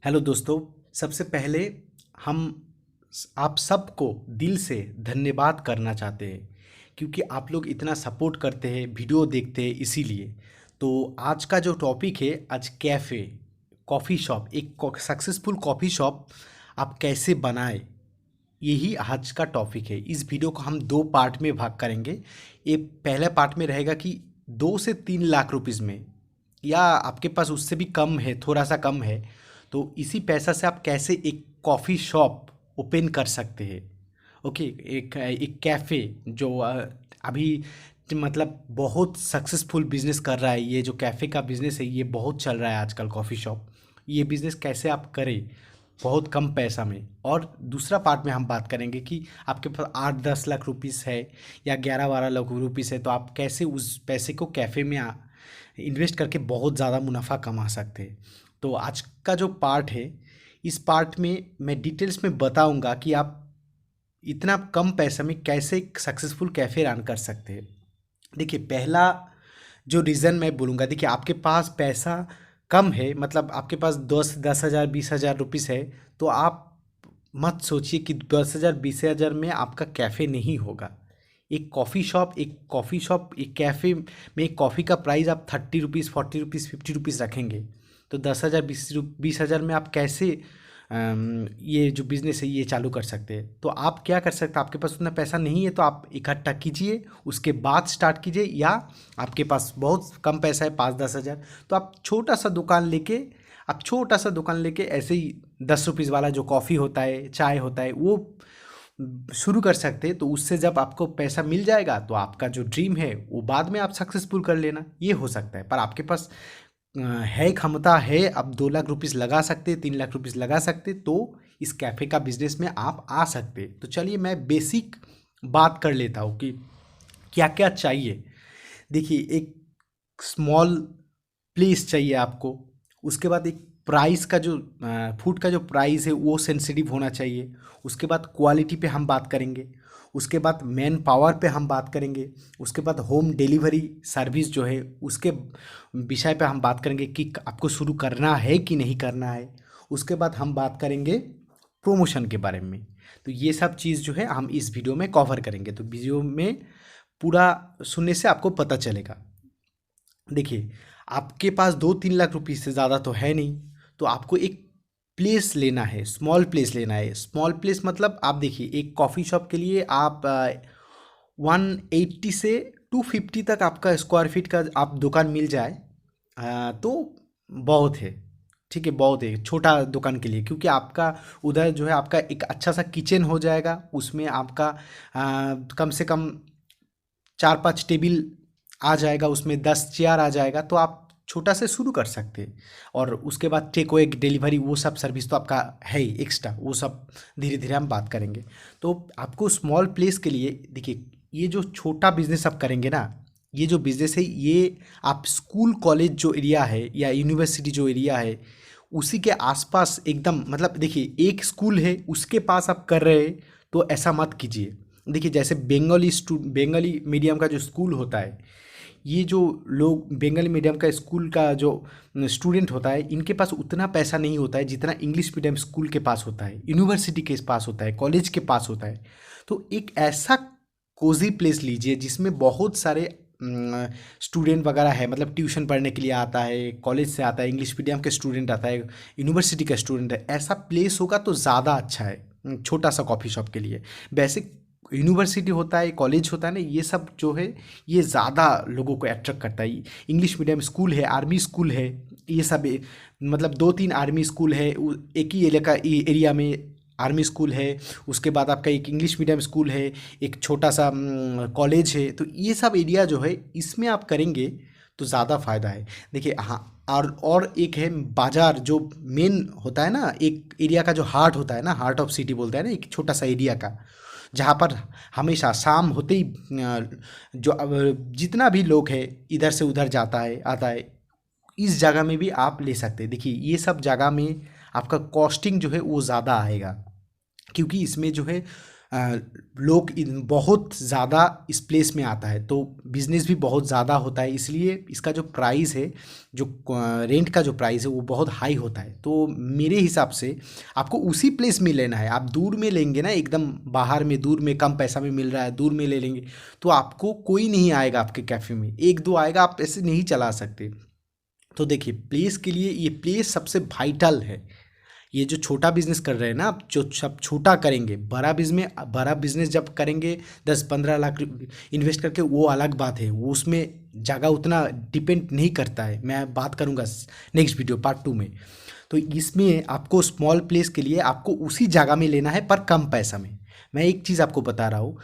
Hello दोस्तों। सबसे पहले हम आप सबको दिल से धन्यवाद करना चाहते हैं क्योंकि आप लोग इतना सपोर्ट करते हैं, वीडियो देखते हैं इसीलिए। तो आज का जो टॉपिक है, आज कैफ़े, कॉफ़ी शॉप, एक सक्सेसफुल कॉफ़ी शॉप आप कैसे बनाएं, यही आज का टॉपिक है। इस वीडियो को हम दो पार्ट में भाग करेंगे। एक पहले पार्ट में रहेगा कि 2 से 3 लाख रुपीज़ में, या आपके पास उससे भी कम है, थोड़ा सा कम है, तो इसी पैसा से आप कैसे एक कॉफ़ी शॉप ओपन कर सकते हैं। ओके, एक एक कैफ़े जो अभी मतलब बहुत सक्सेसफुल बिजनेस कर रहा है। ये जो कैफ़े का बिजनेस है ये बहुत चल रहा है आजकल, कॉफ़ी शॉप। ये बिजनेस कैसे आप करें बहुत कम पैसा में। और दूसरा पार्ट में हम बात करेंगे कि आपके पास 8-10 लाख रुपीस है या 11-12 लाख रुपीस है, तो आप कैसे उस पैसे को कैफ़े में इन्वेस्ट करके बहुत ज़्यादा मुनाफा कमा सकते हैं। तो आज का जो पार्ट है, इस पार्ट में मैं डिटेल्स में बताऊंगा कि आप इतना कम पैसे में कैसे एक सक्सेसफुल कैफ़े रन कर सकते हैं। देखिए, पहला जो रीज़न मैं बोलूँगा, देखिए आपके पास पैसा कम है, मतलब आपके पास 10,000 20,000 रुपीस है, तो आप मत सोचिए कि 10,000 20,000 में आपका कैफ़े नहीं होगा। एक कैफ़े में एक कॉफ़ी का प्राइस आप 30 रुपीज़ 40 रुपीज़ 50 रुपीज़ रखेंगे, तो 10,000 20,000 में आप कैसे ये जो बिज़नेस है ये चालू कर सकते हैं। तो आप क्या कर सकते हैं, आपके पास उतना पैसा नहीं है तो आप इकट्ठा कीजिए, उसके बाद स्टार्ट कीजिए। या आपके पास बहुत कम पैसा है, 5-10 हज़ार, तो आप छोटा सा दुकान लेके ऐसे ही 10 रुपीज़ वाला जो कॉफ़ी होता है, चाय होता है, वो शुरू कर सकते हैं। तो उससे जब आपको पैसा मिल जाएगा तो आपका जो ड्रीम है वो बाद में आप सक्सेसफुल कर लेना, ये हो सकता है। पर आपके पास है, क्षमता है, आप 2 लाख रुपीस लगा सकते, 3 लाख रुपीस लगा सकते, तो इस कैफ़े का बिजनेस में आप आ सकते। तो चलिए मैं बेसिक बात कर लेता हूँ कि क्या क्या चाहिए। देखिए, एक स्मॉल प्लेस चाहिए आपको। उसके बाद एक प्राइस का जो फूड का जो प्राइस है वो सेंसिटिव होना चाहिए। उसके बाद क्वालिटी पे हम बात करेंगे। उसके बाद मैन पावर पे हम बात करेंगे। उसके बाद होम डिलीवरी सर्विस जो है उसके विषय पे हम बात करेंगे कि आपको शुरू करना है कि नहीं करना है। उसके बाद हम बात करेंगे प्रमोशन के बारे में। तो ये सब चीज़ जो है हम इस वीडियो में कवर करेंगे, तो वीडियो में पूरा सुनने से आपको पता चलेगा। देखिए, आपके पास 2-3 लाख रुपीस से ज़्यादा तो है नहीं, तो आपको एक प्लेस लेना है, स्मॉल प्लेस लेना है। स्मॉल प्लेस मतलब आप देखिए, एक कॉफ़ी शॉप के लिए आप 180 से 250 तक आपका स्क्वायर फीट का आप दुकान मिल जाए तो बहुत है। ठीक है, बहुत है छोटा दुकान के लिए, क्योंकि आपका उधर जो है आपका एक अच्छा सा किचन हो जाएगा। उसमें आपका कम से कम 4-5 टेबल आ जाएगा, उसमें 10 चेयर आ जाएगा, तो आप छोटा से शुरू कर सकते हैं। और उसके बाद टेक अवे डिलीवरी वो सब सर्विस तो आपका है ही एक्स्ट्रा, वो सब धीरे धीरे हम बात करेंगे। तो आपको स्मॉल प्लेस के लिए, देखिए, ये जो छोटा बिजनेस आप करेंगे ना, ये जो बिजनेस है ये आप स्कूल कॉलेज जो एरिया है या यूनिवर्सिटी जो एरिया है उसी के आसपास एकदम, मतलब देखिए, एक स्कूल है उसके पास आप कर रहे हैं, तो ऐसा मत कीजिए। देखिए, जैसे बंगाली मीडियम का जो स्कूल होता है, ये जो लोग बंगाली मीडियम का स्कूल का जो स्टूडेंट होता है, इनके पास उतना पैसा नहीं होता है जितना इंग्लिश मीडियम स्कूल के पास होता है, यूनिवर्सिटी के पास होता है, कॉलेज के पास होता है। तो एक ऐसा कोजी प्लेस लीजिए जिसमें बहुत सारे स्टूडेंट वगैरह है, मतलब ट्यूशन पढ़ने के लिए आता है, कॉलेज से आता है, इंग्लिश मीडियम के स्टूडेंट आता है, यूनिवर्सिटी का स्टूडेंट है। ऐसा प्लेस होगा तो ज़्यादा अच्छा है छोटा सा कॉफ़ी शॉप के लिए। वैसे यूनिवर्सिटी होता है, कॉलेज होता है ना, ये सब जो है ये ज़्यादा लोगों को अट्रैक्ट करता है। इंग्लिश मीडियम स्कूल है, आर्मी स्कूल है, ये सब मतलब 2-3 आर्मी स्कूल है एक ही एरिया में, आर्मी स्कूल है। उसके बाद आपका एक इंग्लिश मीडियम स्कूल है, एक छोटा सा कॉलेज है। तो ये सब एरिया जो है इसमें आप करेंगे तो ज़्यादा फ़ायदा है। देखिए, हाँ, और एक है बाज़ार जो मेन होता है ना, एक एरिया का जो हार्ट होता है ना, हार्ट ऑफ सिटी बोलते हैं ना, एक छोटा सा एरिया का, जहाँ पर हमेशा शाम होते ही जितना भी लोग है इधर से उधर जाता है आता है, इस जगह में भी आप ले सकते हैं। देखिए, ये सब जगह में आपका कॉस्टिंग जो है वो ज़्यादा आएगा, क्योंकि इसमें जो है लोग बहुत ज़्यादा इस प्लेस में आता है, तो बिजनेस भी बहुत ज़्यादा होता है, इसलिए इसका जो प्राइस है, जो रेंट का जो प्राइस है वो बहुत हाई होता है। तो मेरे हिसाब से आपको उसी प्लेस में लेना है। आप दूर में लेंगे ना, एकदम बाहर में दूर में कम पैसा में मिल रहा है, दूर में ले लेंगे तो आपको कोई नहीं आएगा आपके कैफ़े में, एक दो आएगा, आप ऐसे नहीं चला सकते। तो देखिए, प्लेस के लिए ये प्लेस सबसे वाइटल है। ये जो छोटा बिजनेस कर रहे हैं ना आप, जो सब छोटा करेंगे, बड़ा बिजनेस जब करेंगे 10-15 लाख इन्वेस्ट करके, वो अलग बात है, वो उसमें जगह उतना डिपेंड नहीं करता है। मैं बात करूँगा नेक्स्ट वीडियो पार्ट 2 में। तो इसमें आपको स्मॉल प्लेस के लिए आपको उसी जगह में लेना है, पर कम पैसा में। मैं एक चीज़ आपको बता रहा हूँ,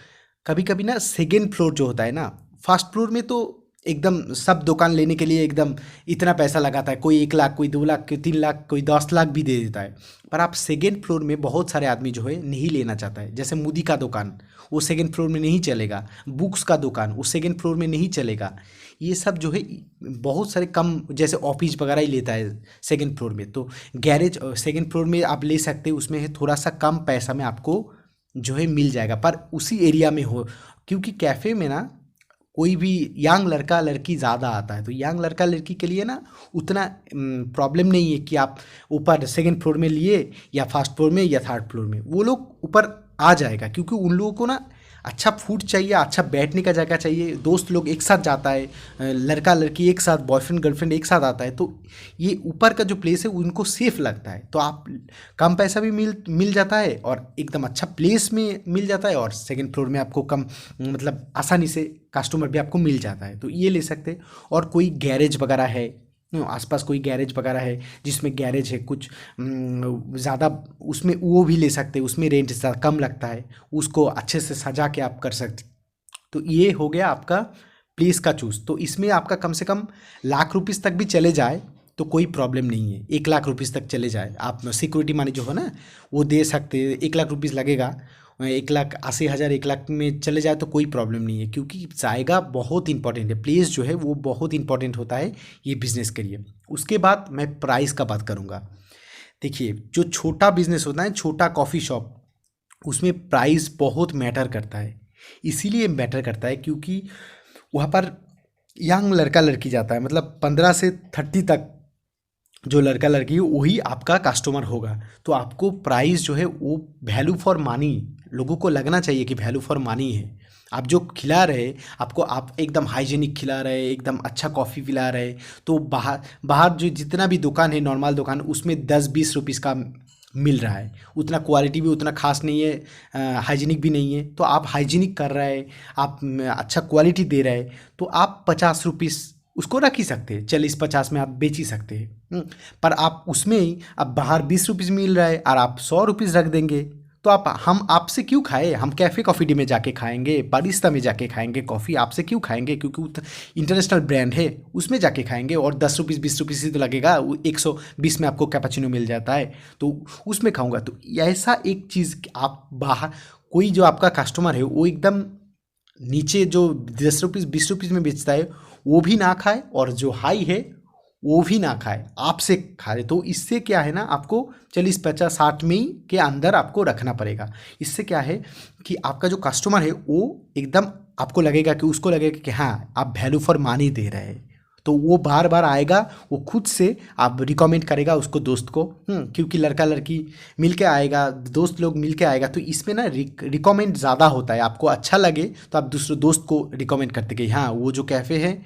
कभी कभी ना सेकेंड फ्लोर जो होता है ना, फर्स्ट फ्लोर में तो एकदम सब दुकान लेने के लिए एकदम इतना पैसा लगाता है, कोई 1 लाख, कोई 2 लाख, कोई 3 लाख, कोई 10 लाख भी दे देता है। पर आप सेकेंड फ्लोर में बहुत सारे आदमी जो है नहीं लेना चाहता है। जैसे मुदी का दुकान, वो सेकेंड फ्लोर में नहीं चलेगा। बुक्स का दुकान, वो सेकेंड फ्लोर में नहीं चलेगा। ये सब जो है बहुत सारे कम, जैसे ऑफिस वगैरह ही लेता है सेकेंड फ्लोर में। तो गैरेज सेकेंड फ्लोर में आप ले सकते हैं, उसमें है थोड़ा सा कम पैसा में आपको जो है मिल जाएगा, पर उसी एरिया में हो। क्योंकि कैफ़े में ना कोई भी यंग लड़का लड़की ज़्यादा आता है, तो यंग लड़का लड़की के लिए ना उतना प्रॉब्लम नहीं है कि आप ऊपर सेकंड फ्लोर में लिए या फर्स्ट फ्लोर में या थर्ड फ्लोर में, वो लोग ऊपर आ जाएगा। क्योंकि उन लोगों को ना अच्छा फूड चाहिए, अच्छा बैठने का जगह चाहिए, दोस्त लोग एक साथ जाता है, लड़का लड़की एक साथ, बॉयफ्रेंड गर्लफ्रेंड एक साथ आता है, तो ये ऊपर का जो प्लेस है उनको सेफ लगता है। तो आप कम पैसा भी मिल जाता है और एकदम अच्छा प्लेस में मिल जाता है, और सेकंड फ्लोर में आपको कम, मतलब आसानी से कस्टमर भी आपको मिल जाता है, तो ये ले सकते हैं। और कोई गैरेज वगैरह है, आसपास कोई गैरेज वगैरह है जिसमें गैरेज है कुछ ज़्यादा, उसमें वो भी ले सकते हैं, उसमें रेंट ज़्यादा कम लगता है, उसको अच्छे से सजा के आप कर सकते। तो ये हो गया आपका प्लेस का चूज़। तो इसमें आपका कम से कम लाख रुपीस तक भी चले जाए तो कोई प्रॉब्लम नहीं है। 1 लाख रुपीस तक चले जाए, आप सिक्योरिटी मनी जो हो ना वो दे सकते हैं। 1 लाख रुपीस लगेगा, 1,80,000 1 लाख में चले जाए तो कोई प्रॉब्लम नहीं है। क्योंकि जाएगा बहुत इंपॉर्टेंट है, प्लेस जो है वो बहुत इंपॉर्टेंट होता है ये बिज़नेस के लिए। उसके बाद मैं प्राइस का बात करूँगा। देखिए, जो छोटा बिज़नेस होता है, छोटा कॉफ़ी शॉप, उसमें प्राइस बहुत मैटर करता है। इसीलिए मैटर करता है क्योंकि वहाँ पर यंग लड़का लड़की जाता है, मतलब 15 से 30 तक जो लड़का लड़की है वही आपका कस्टमर होगा। तो आपको प्राइस जो है वो वैल्यू फॉर मनी, लोगों को लगना चाहिए कि वैल्यू फॉर मनी है। आप जो खिला रहे आपको, आप एकदम हाइजीनिक खिला रहे, एकदम अच्छा कॉफ़ी पिला रहे, तो बाहर बाहर जो जितना भी दुकान है, नॉर्मल दुकान, उसमें 10-20 रुपीज़ का मिल रहा है, उतना क्वालिटी भी उतना खास नहीं है, हाइजीनिक भी नहीं है। तो आप हाइजीनिक कर रहे हैं, आप अच्छा क्वालिटी दे रहे हैं, तो आप 50 रुपीज़ उसको रख ही सकते हैं, 40-50 में आप बेच ही सकते हैं। पर आप उसमें ही, अब बाहर 20 रुपीज़ मिल रहा है और आप 100 रुपीज़ रख देंगे, तो हम आपसे क्यों खाए? हम कैफ़े कॉफ़ी डे में जाके खाएंगे, बारिस्ता में जाके खाएंगे कॉफ़ी, आपसे क्यों खाएंगे? क्योंकि इंटरनेशनल ब्रांड है, उसमें जाके खाएंगे। और 10 रुपीज़ 20 रुपीज़ ही तो लगेगा, वो 120 में आपको कैपेचिनो मिल जाता है, तो उसमें खाऊंगा। तो ऐसा एक चीज़ आप बाहर, कोई जो आपका कस्टमर है वो एकदम नीचे जो 10 रुपीज़ 20 रुपीज़ में बेचता है वो भी ना खाए, और जो हाई है वो भी ना खाए, आपसे खाए। तो इससे क्या है ना, आपको 40-50-60 में ही के अंदर आपको रखना पड़ेगा। इससे क्या है कि आपका जो कस्टमर है वो एकदम, आपको लगेगा कि उसको लगेगा कि हाँ आप वैल्यू फॉर मनी दे रहे हैं, तो वो बार बार आएगा, वो खुद से आप रिकमेंड करेगा उसको दोस्त को। क्योंकि लड़का लड़की मिल के आएगा, दोस्त लोग मिल के आएगा, तो इसमें ना रिकमेंड ज़्यादा होता है। आपको अच्छा लगे तो आप दूसरे दोस्त को रिकमेंड करते कि हाँ वो जो कैफ़े है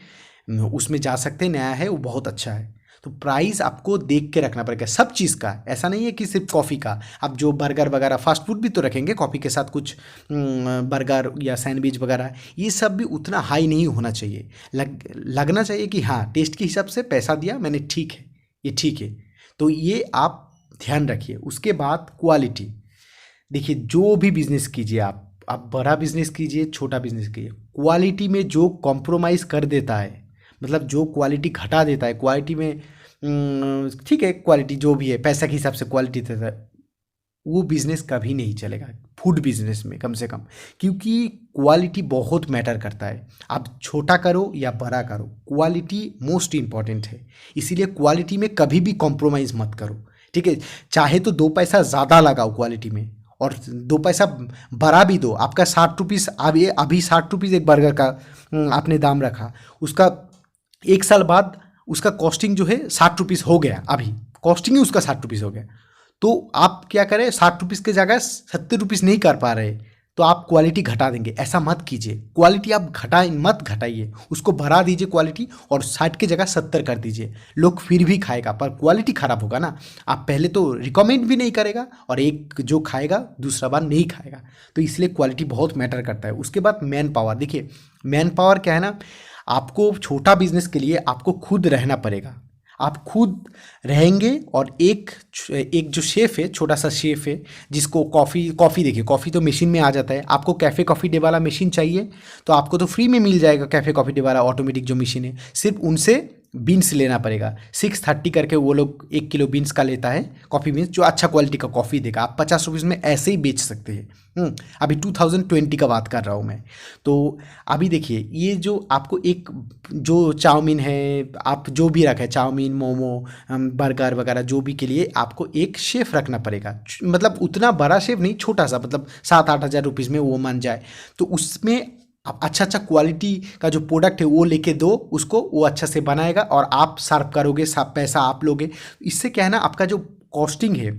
उसमें जा सकते हैं, नया है, वो बहुत अच्छा है। तो प्राइस आपको देख के रखना पड़ेगा सब चीज़ का। ऐसा नहीं है कि सिर्फ कॉफ़ी का, आप जो बर्गर वगैरह फास्ट फूड भी तो रखेंगे कॉफ़ी के साथ, कुछ बर्गर या सैंडविच वगैरह, ये सब भी उतना हाई नहीं होना चाहिए। लगना चाहिए कि हाँ टेस्ट के हिसाब से पैसा दिया मैंने, ठीक है, ये ठीक है। तो ये आप ध्यान रखिए। उसके बाद क्वालिटी। देखिए, जो भी बिज़नेस कीजिए आप बड़ा बिज़नेस कीजिए, छोटा बिज़नेस कीजिए, क्वालिटी में जो कॉम्प्रोमाइज़ कर देता है, मतलब जो क्वालिटी घटा देता है, क्वालिटी में ठीक है, क्वालिटी जो भी है पैसा के हिसाब से क्वालिटी देता है, वो बिज़नेस कभी नहीं चलेगा, फूड बिज़नेस में कम से कम। क्योंकि क्वालिटी बहुत मैटर करता है। आप छोटा करो या बड़ा करो, क्वालिटी मोस्ट इम्पॉर्टेंट है। इसीलिए क्वालिटी में कभी भी कॉम्प्रोमाइज़ मत करो, ठीक है? चाहे तो 2 पैसा ज़्यादा लगाओ क्वालिटी में, और 2 पैसा बढ़ा भी दो, आपका 60 रुपीज़, अभी अभी 60 रुपीज़ एक बर्गर का आपने दाम रखा, उसका 1 साल बाद उसका कॉस्टिंग जो है 60 रुपीज़ हो गया, अभी कॉस्टिंग ही उसका 60 रुपीज़ हो गया। तो आप क्या करें, 60 रुपीज़ की जगह 70 रुपीज़ नहीं कर पा रहे, तो आप क्वालिटी घटा देंगे। ऐसा मत कीजिए, क्वालिटी आप मत घटाइए, उसको बढ़ा दीजिए क्वालिटी, और 60 की जगह 70 कर दीजिए। लोग फिर भी खाएगा, पर क्वालिटी खराब होगा ना। आप पहले तो रिकमेंड भी नहीं करेगा, और एक जो खाएगा दूसरा बार नहीं खाएगा। तो इसलिए क्वालिटी बहुत मैटर करता है। उसके बाद मैन पावर, देखिए मैन पावर क्या है ना, आपको छोटा बिजनेस के लिए आपको खुद रहना पड़ेगा। आप खुद रहेंगे, और एक एक जो शेफ़ है, छोटा सा शेफ़ है, जिसको कॉफ़ी देखिए, कॉफ़ी तो मशीन में आ जाता है। आपको कैफ़े कॉफ़ी डे वाला मशीन चाहिए, तो आपको तो फ्री में मिल जाएगा कैफ़े कॉफ़ी डे वाला ऑटोमेटिक जो मशीन है। सिर्फ उनसे बीन्स लेना पड़ेगा, 630 करके वो लोग 1 किलो बीन्स का लेता है, कॉफ़ी बीन्स, जो अच्छा क्वालिटी का कॉफ़ी देगा। आप 50 रुपीज़ में ऐसे ही बेच सकते हैं। अभी 2020 का बात कर रहा हूँ मैं। तो अभी देखिए, ये जो आपको एक जो चाउमीन है, आप जो भी रखें, चाउमीन, मोमो, बर्गर वगैरह जो भी के लिए आपको एक शेफ़ रखना पड़ेगा। मतलब उतना बड़ा शेफ़ नहीं, छोटा सा, मतलब 7-8 हज़ार रुपीज़ में वो मान जाए। तो उसमें आप अच्छा अच्छा क्वालिटी का जो प्रोडक्ट है वो लेके दो उसको, वो अच्छा से बनाएगा, और आप सर्व करोगे, सब पैसा आप लोगे। इससे क्या है ना, आपका जो कॉस्टिंग है,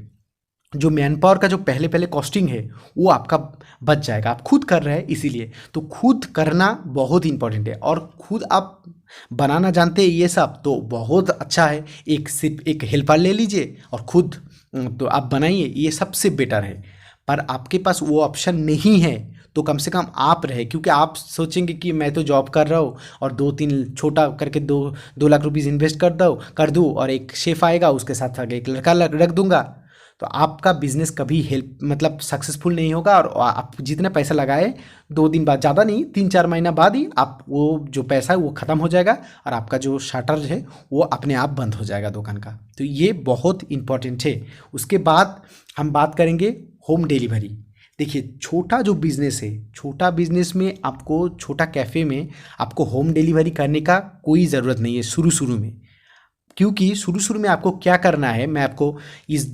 जो मैन पावर का जो पहले पहले कॉस्टिंग है, वो आपका बच जाएगा। आप खुद कर रहे हैं इसीलिए, तो खुद करना बहुत इंपॉर्टेंट है। और खुद आप बनाना जानते हैं ये सब, तो बहुत अच्छा है। सिर्फ एक हेल्पर ले लीजिए और खुद तो आप बनाइए, ये सबसे बेटर है। पर आपके पास वो ऑप्शन नहीं है, तो कम से कम आप रहे, क्योंकि आप सोचेंगे कि मैं तो जॉब कर रहा हूँ, और 2-3 छोटा करके 2 लाख रुपीज़ इन्वेस्ट कर दूँ, और एक शेफ़ आएगा, उसके साथ आगे एक लड़का रख दूंगा, तो आपका बिजनेस कभी हेल्प मतलब सक्सेसफुल नहीं होगा। और आप जितना पैसा लगाए, 2 दिन बाद, ज़्यादा नहीं, 3-4 महीना बाद ही आप वो जो पैसा है वो ख़त्म हो जाएगा, और आपका जो शटर है वो अपने आप बंद हो जाएगा दुकान का। तो ये बहुत इंपॉर्टेंट है। उसके बाद हम बात करेंगे होम डिलीवरी। देखिए छोटा जो बिज़नेस है, छोटा बिज़नेस में आपको, छोटा कैफ़े में आपको होम डिलीवरी करने का कोई ज़रूरत नहीं है शुरू शुरू में। क्योंकि शुरू शुरू में आपको क्या करना है, मैं आपको इस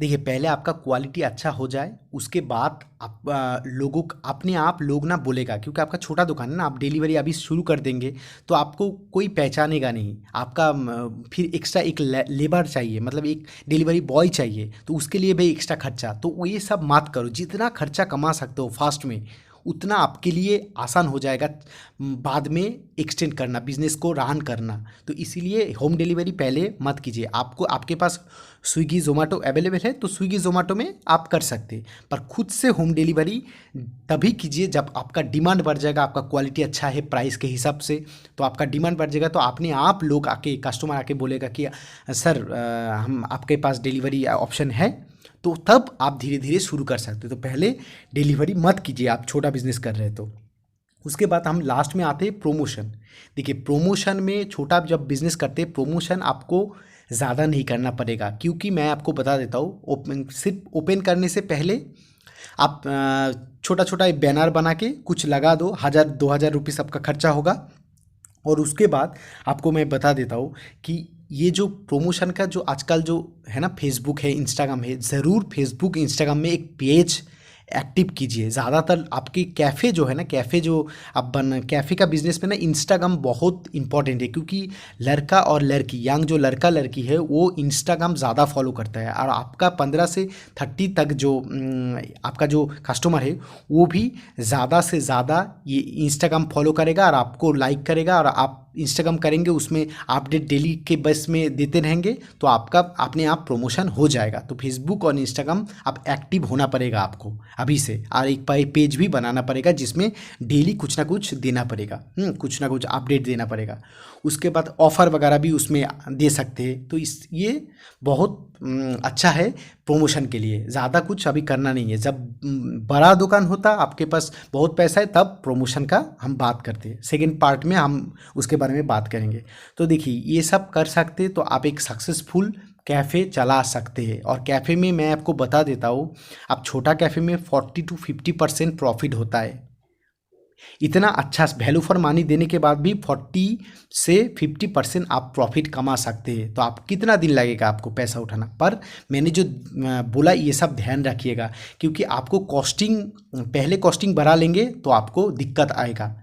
देखिए, पहले आपका क्वालिटी अच्छा हो जाए, उसके बाद आप लोगों अपने आप लोग ना बोलेगा, क्योंकि आपका छोटा दुकान है ना, आप डिलीवरी अभी शुरू कर देंगे तो आपको कोई पहचानेगा नहीं। आपका फिर एक्स्ट्रा एक लेबर चाहिए, मतलब एक डिलीवरी बॉय चाहिए, तो उसके लिए भी एक्स्ट्रा खर्चा। तो वो ये सब मत करो, जितना खर्चा कमा सकते हो फास्ट में, उतना आपके लिए आसान हो जाएगा बाद में एक्सटेंड करना, बिजनेस को रन करना। तो इसीलिए होम डिलीवरी पहले मत कीजिए। आपको, आपके पास स्विगी ज़ोमैटो अवेलेबल है, तो स्विगी ज़ोमैटो में आप कर सकते हैं, पर खुद से होम डिलीवरी तभी कीजिए जब आपका डिमांड बढ़ जाएगा, आपका क्वालिटी अच्छा है प्राइस के हिसाब से, तो आपका डिमांड बढ़ जाएगा, तो अपने आप लोग आके, कस्टमर आके बोलेगा कि सर हम आपके पास डिलीवरी ऑप्शन है, तो तब आप धीरे धीरे शुरू कर सकते हो। तो पहले डिलीवरी मत कीजिए, आप छोटा बिजनेस कर रहे हैं तो। उसके बाद हम लास्ट में आते हैं प्रमोशन। देखिए प्रमोशन में, छोटा जब बिजनेस करते हैं, प्रमोशन आपको ज़्यादा नहीं करना पड़ेगा, क्योंकि मैं आपको बता देता हूँ, सिर्फ ओपन करने से पहले आप छोटा छोटा एक बैनर बना के कुछ लगा दो, 1,000-2,000 रुपीज़ आपका खर्चा होगा। और उसके बाद आपको मैं बता देता हूँ कि ये जो प्रमोशन का जो आजकल जो है ना, फेसबुक है, इंस्टाग्राम है, ज़रूर फेसबुक इंस्टाग्राम में एक पेज एक्टिव कीजिए। ज़्यादातर आपकी कैफ़े जो है ना, कैफ़े जो आप कैफ़े का बिजनेस में ना, इंस्टाग्राम बहुत इंपॉर्टेंट है, क्योंकि लड़का और लड़की, यंग जो लड़का लड़की है, वो इंस्टाग्राम ज़्यादा फॉलो करता है, और आपका 15 से 30 तक जो आपका जो कस्टमर है, वो भी ज़्यादा से ज़्यादा ये इंस्टाग्राम फॉलो करेगा, और आपको लाइक करेगा, और आप इंस्टाग्राम करेंगे, उसमें अपडेट डेली के बस में देते रहेंगे, तो आपका अपने आप प्रमोशन हो जाएगा। तो फेसबुक और इंस्टाग्राम आप एक्टिव होना पड़ेगा आपको अभी से, और एक पेज भी बनाना पड़ेगा जिसमें डेली कुछ ना कुछ देना पड़ेगा, कुछ ना कुछ अपडेट देना पड़ेगा। उसके बाद ऑफ़र वगैरह भी उसमें दे सकते हैं। तो ये बहुत अच्छा है प्रमोशन के लिए। ज़्यादा कुछ अभी करना नहीं है। जब बड़ा दुकान होता, आपके पास बहुत पैसा है, तब प्रमोशन का हम बात करते हैं। सेकेंड पार्ट में हम उसके बारे में बात करेंगे। तो देखिए ये सब कर सकते हैं, तो आप एक सक्सेसफुल कैफ़े चला सकते हैं। और कैफ़े में मैं आपको बता देता हूँ, आप छोटा कैफ़े में 40-50% प्रॉफिट होता है। इतना अच्छा वैल्यू फॉर मनी देने के बाद भी 40 से 50% आप प्रॉफिट कमा सकते हैं। तो आप कितना दिन लगेगा आपको पैसा उठाना, पर मैंने जो बोला ये सब ध्यान रखिएगा, क्योंकि आपको कॉस्टिंग पहले कॉस्टिंग बढ़ा लेंगे तो आपको दिक्कत आएगा।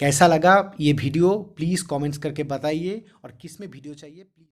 कैसा लगा ये वीडियो प्लीज़ कमेंट्स करके बताइए, और किस में वीडियो चाहिए प्लीज़।